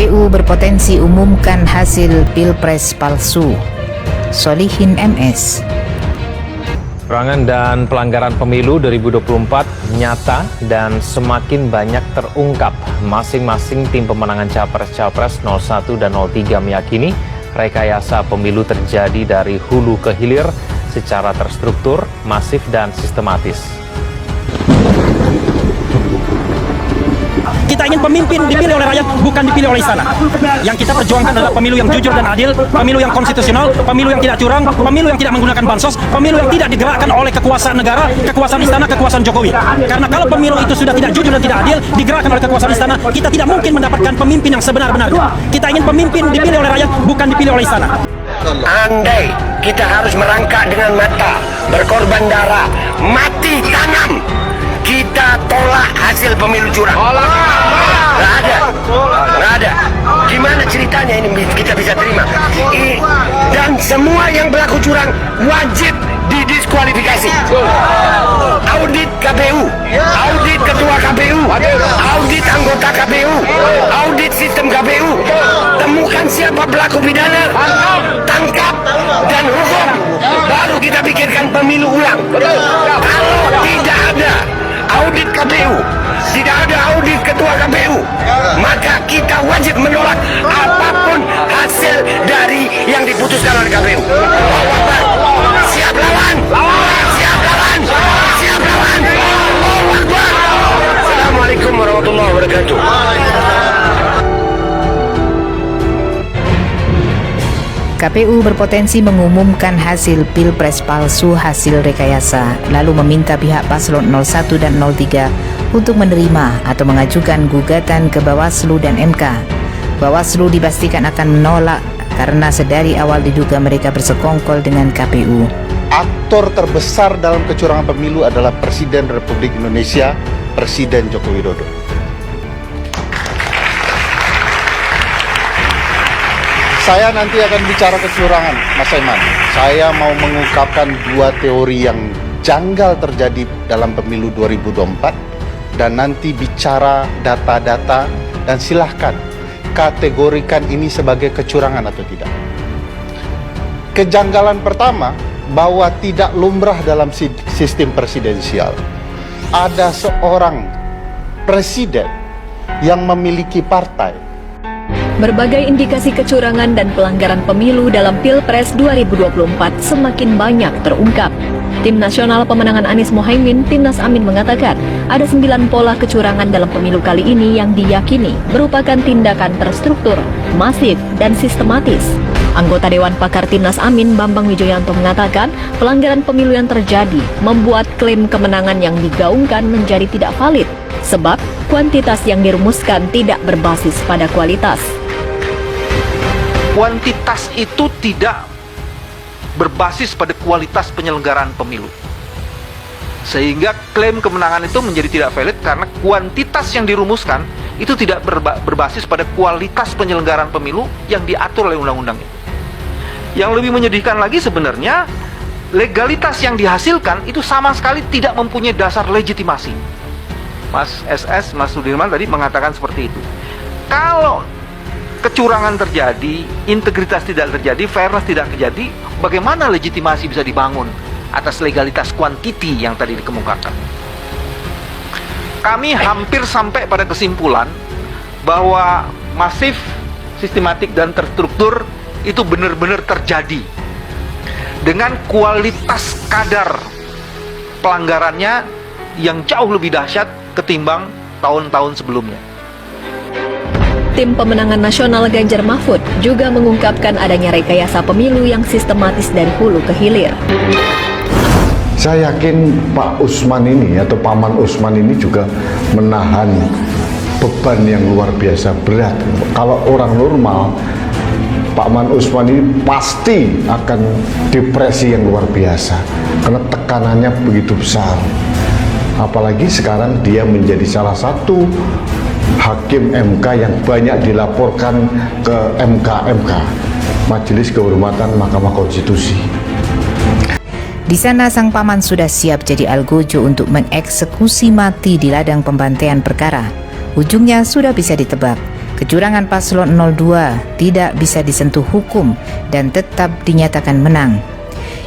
KPU berpotensi umumkan hasil Pilpres palsu. Solihin MS. Kecurangan dan pelanggaran pemilu 2024 nyata dan semakin banyak terungkap. Masing-masing tim pemenangan Capres-Cawapres 01 dan 03 meyakini rekayasa pemilu terjadi dari hulu ke hilir secara terstruktur, masif, dan sistematis. Kita ingin pemimpin dipilih oleh rakyat, bukan dipilih oleh istana. Yang kita perjuangkan adalah pemilu yang jujur dan adil, pemilu yang konstitusional, pemilu yang tidak curang, pemilu yang tidak menggunakan bansos, pemilu yang tidak digerakkan oleh kekuasaan negara, kekuasaan istana, kekuasaan Jokowi. Karena kalau pemilu itu sudah tidak jujur dan tidak adil, digerakkan oleh kekuasaan istana, kita tidak mungkin mendapatkan pemimpin yang sebenar-benarnya. Kita ingin pemimpin dipilih oleh rakyat, bukan dipilih oleh istana. Andai kita harus merangkak dengan mata, berkorban darah, mati tanam, kita tolak hasil pemilu curang. Nggak ada. Gimana ceritanya ini kita bisa terima? Dan semua yang berlaku curang wajib didiskualifikasi. Audit KPU, audit ketua KPU, audit anggota KPU, audit sistem KPU. Temukan siapa pelaku pidana, tangkap dan hukum. Baru kita pikirkan pemilu ulang. Kalau tidak ada audit KPU, tidak ada audit ketua KPU, maka kita wajib menolak apapun hasil dari yang diputuskan oleh KPU. Siap lawan, siap lawan, siap lawan. Allahu Akbar. Assalamualaikum warahmatullahi wabarakatuh. KPU berpotensi mengumumkan hasil Pilpres palsu hasil rekayasa, lalu meminta pihak paslon 01 dan 03 untuk menerima atau mengajukan gugatan ke Bawaslu dan MK. Bawaslu dipastikan akan menolak karena sedari awal diduga mereka bersekongkol dengan KPU. Aktor terbesar dalam kecurangan pemilu adalah Presiden Republik Indonesia, Presiden Joko Widodo. Saya nanti akan bicara kecurangan, Mas Aiman. Saya mau mengungkapkan dua teori yang janggal terjadi dalam pemilu 2024 dan nanti bicara data-data dan silahkan kategorikan ini sebagai kecurangan atau tidak. Kejanggalan pertama, bahwa tidak lumrah dalam sistem presidensial. Ada seorang presiden yang memiliki partai. Berbagai indikasi kecurangan dan pelanggaran pemilu dalam Pilpres 2024 semakin banyak terungkap. Tim Nasional Pemenangan Anies Mohaimin, Timnas Amin mengatakan ada 9 pola kecurangan dalam pemilu kali ini yang diyakini merupakan tindakan terstruktur, masif, dan sistematis. Anggota Dewan Pakar Timnas Amin, Bambang Wijoyanto mengatakan pelanggaran pemilu yang terjadi membuat klaim kemenangan yang digaungkan menjadi tidak valid, sebab kuantitas yang dirumuskan tidak berbasis pada kualitas. Kuantitas itu tidak berbasis pada kualitas penyelenggaraan pemilu. Sehingga klaim kemenangan itu menjadi tidak valid karena kuantitas yang dirumuskan itu tidak berbasis pada kualitas penyelenggaraan pemilu yang diatur oleh undang-undang itu. Yang lebih menyedihkan lagi sebenarnya, legalitas yang dihasilkan itu sama sekali tidak mempunyai dasar legitimasi. Mas SS, Mas Sudirman tadi mengatakan seperti itu. Kalau kecurangan terjadi, integritas tidak terjadi, fairness tidak terjadi, bagaimana legitimasi bisa dibangun atas legalitas kuantiti yang tadi dikemukakan? Kami hampir sampai pada kesimpulan bahwa masif, sistematik, dan terstruktur itu benar-benar terjadi dengan kualitas kadar pelanggarannya yang jauh lebih dahsyat ketimbang tahun-tahun sebelumnya. Tim Pemenangan Nasional Ganjar Mahfud juga mengungkapkan adanya rekayasa pemilu yang sistematis dari hulu ke hilir. Saya yakin Pak Usman ini atau Paman Usman ini juga menahan beban yang luar biasa berat. Kalau orang normal, Pak Man Usman ini pasti akan depresi yang luar biasa karena tekanannya begitu besar. Apalagi sekarang dia menjadi salah satu hakim MK yang banyak dilaporkan ke MK, Majelis Kehormatan Mahkamah Konstitusi. Di sana sang paman sudah siap jadi algojo untuk mengeksekusi mati di ladang pembantaian perkara. Ujungnya sudah bisa ditebak. Kecurangan paslon 02 tidak bisa disentuh hukum dan tetap dinyatakan menang.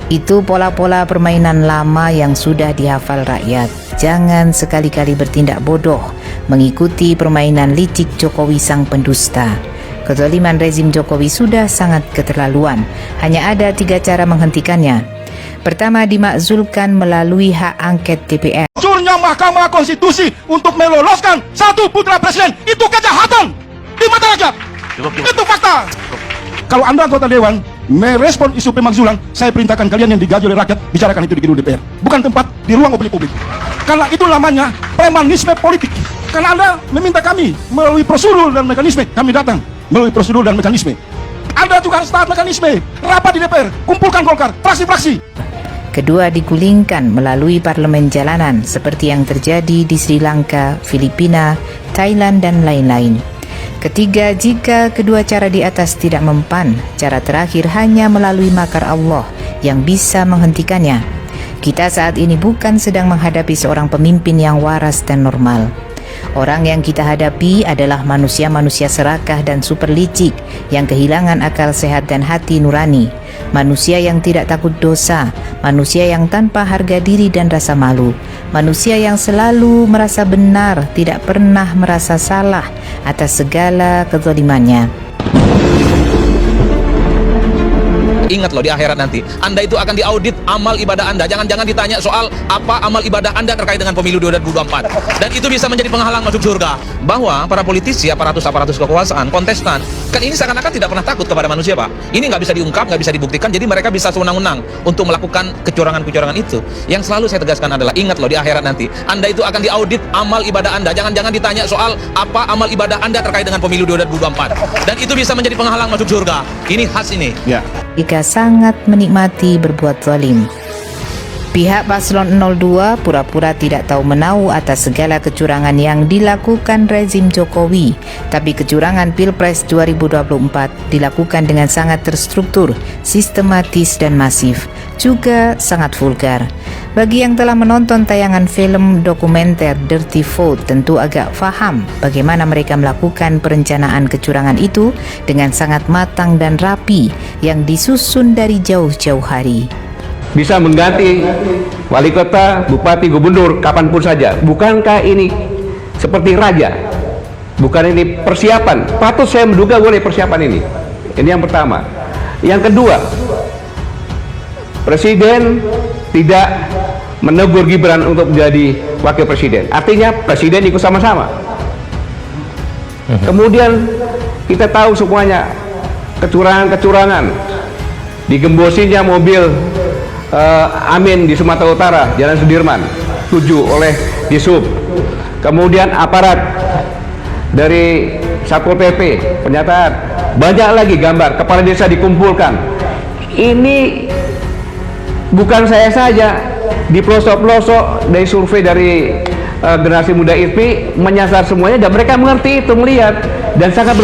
Itu pola-pola permainan lama yang sudah dihafal rakyat. Jangan sekali-kali bertindak bodoh mengikuti permainan licik Jokowi sang pendusta. Kezaliman rezim Jokowi sudah sangat keterlaluan. Hanya ada 3 cara menghentikannya. Pertama, dimakzulkan melalui hak angket DPR. Hancurnya Mahkamah Konstitusi untuk meloloskan satu putra presiden itu kejahatan di mata rakyat. Itu fakta. Kalau Anda anggota dewan merespon isu pemakzulan, saya perintahkan kalian yang digaji oleh rakyat bicarakan itu di gedung DPR, bukan tempat di ruang opini publik. Karena itu namanya premanisme politik. Karena Anda meminta kami melalui prosedur dan mekanisme, kami datang melalui prosedur dan mekanisme. Anda juga harus taat mekanisme. Rapat di DPR, kumpulkan Golkar, fraksi-fraksi. Kedua, digulingkan melalui parlemen jalanan seperti yang terjadi di Sri Lanka, Filipina, Thailand, dan lain-lain. Ketiga, jika kedua cara di atas tidak mempan, cara terakhir hanya melalui makar Allah yang bisa menghentikannya. Kita saat ini bukan sedang menghadapi seorang pemimpin yang waras dan normal. Orang yang kita hadapi adalah manusia-manusia serakah dan super licik yang kehilangan akal sehat dan hati nurani. Manusia yang tidak takut dosa, manusia yang tanpa harga diri dan rasa malu, manusia yang selalu merasa benar, tidak pernah merasa salah atas segala kezalimannya. Ingat loh, di akhirat nanti Anda itu akan diaudit amal ibadah Anda. Jangan-jangan ditanya soal apa amal ibadah Anda terkait dengan pemilu 2024. Dan itu bisa menjadi penghalang masuk surga. Bahwa para politisi, aparatus kekuasaan, kontestan, kan ini seakan-akan tidak pernah takut kepada manusia, Pak. Ini nggak bisa diungkap, nggak bisa dibuktikan. Jadi mereka bisa sewenang-wenang untuk melakukan kecurangan-kecurangan itu. Yang selalu saya tegaskan adalah, ingat loh, di akhirat nanti Anda itu akan diaudit amal ibadah Anda. Jangan-jangan ditanya soal apa amal ibadah Anda terkait dengan pemilu 2024. Dan itu bisa menjadi penghalang masuk surga. Ini khas ini. Ya. Jika sangat menikmati berbuat zalim. Pihak paslon 02 pura-pura tidak tahu menau atas segala kecurangan yang dilakukan rezim Jokowi. Tapi kecurangan Pilpres 2024 dilakukan dengan sangat terstruktur, sistematis dan masif, juga sangat vulgar. Bagi yang telah menonton tayangan film dokumenter Dirty Vote tentu agak faham bagaimana mereka melakukan perencanaan kecurangan itu dengan sangat matang dan rapi yang disusun dari jauh-jauh hari. Bisa mengganti wali kota, bupati, gubernur kapanpun saja. Bukankah ini seperti raja? Bukan ini persiapan? Patut saya menduga boleh persiapan ini. Ini yang pertama. Yang kedua, Presiden tidak menegur Gibran untuk menjadi wakil presiden. Artinya presiden ikut sama-sama. Kemudian kita tahu semuanya kecurangan-kecurangan. Digembosinya mobil Amin di Sumatera Utara, Jalan Sudirman, 7 oleh Disub. Kemudian aparat dari Satpol PP, pernyataan. Banyak lagi gambar kepala desa dikumpulkan. Ini bukan saya saja, di pelosok-pelosok dari survei dari generasi muda IPI menyasar semuanya dan mereka mengerti itu, melihat dan sangat